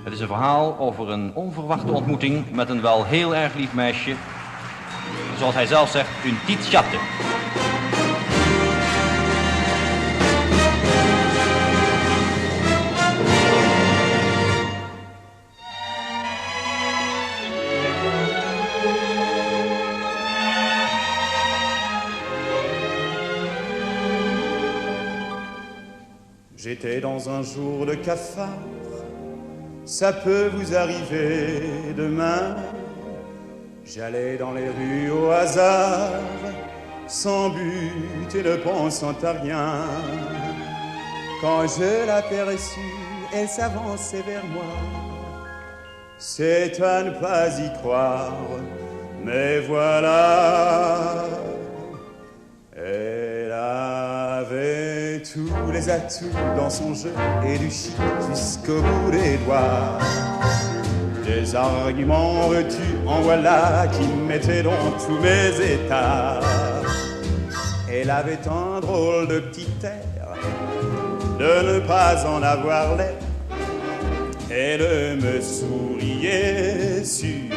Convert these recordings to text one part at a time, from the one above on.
Het is een verhaal over een onverwachte ontmoeting met een wel heel erg lief meisje. Zoals hij zelf zegt, une petite chatte. J'étais dans un jour de cafard, ça peut vous arriver demain. J'allais dans les rues au hasard, sans but et ne pensant à rien. Quand je l'aperçus, elle s'avançait vers moi. C'est à ne pas y croire, mais voilà. Elle avait tous les atouts dans son jeu et du chic jusqu'au bout des doigts. Des arguments veux-tu, en voilà qui mettaient dans tous mes états. Elle avait un drôle de petit air de ne pas en avoir l'air. Elle me souriait sûr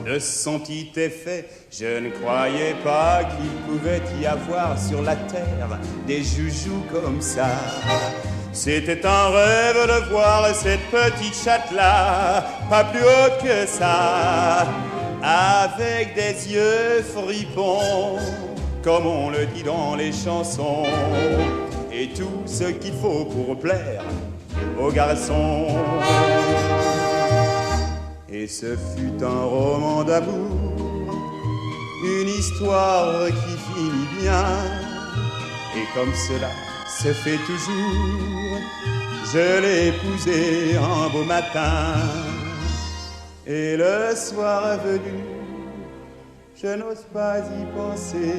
de son petit effet. Je ne croyais pas qu'il pouvait y avoir sur la terre des joujoux comme ça. C'était un rêve de voir cette petite chatte-là, pas plus haute que ça, avec des yeux fripons, comme on le dit dans les chansons, et tout ce qu'il faut pour plaire aux garçons. Et ce fut un roman d'amour, une histoire qui finit bien. Et comme cela se fait toujours, je l'ai épousée un beau matin. Et le soir venu, je n'ose pas y penser,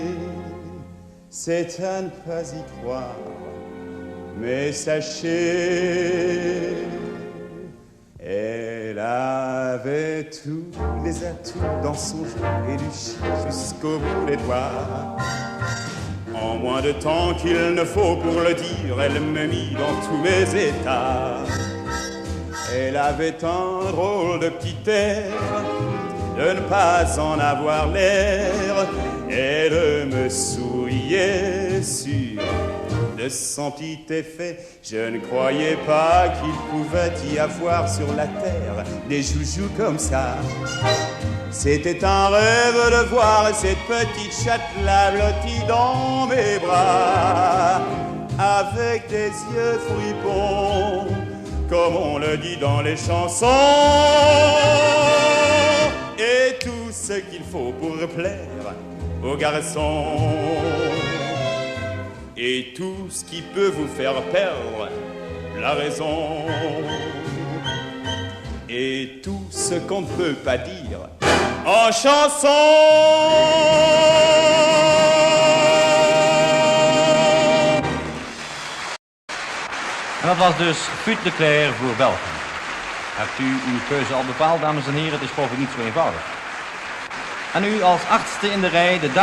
c'est à ne pas y croire. Mais sachez, elle avait tous les atouts dans son jeu et du chic jusqu'au bout des doigts. En moins de temps qu'il ne faut pour le dire, elle me mit dans tous mes états. Elle avait un drôle de petit air de ne pas en avoir l'air. Elle me souriait sûr de son petit effet. Je ne croyais pas qu'il pouvait y avoir sur la terre des joujoux comme ça. C'était un rêve de voir cette petite chatte-là blottie dans mes bras, avec des yeux fripons, comme on le dit dans les chansons, et tout ce qu'il faut pour plaire aux garçons. Et tout ce qui peut vous faire perdre la raison. Et tout ce qu'on ne peut pas dire en chanson. En dat was dus Fut de Cler voor België. Hebt u uw keuze al bepaald, dames en heren? Het is geloof ik niet zo eenvoudig. En nu als 8e in de rij de Duitse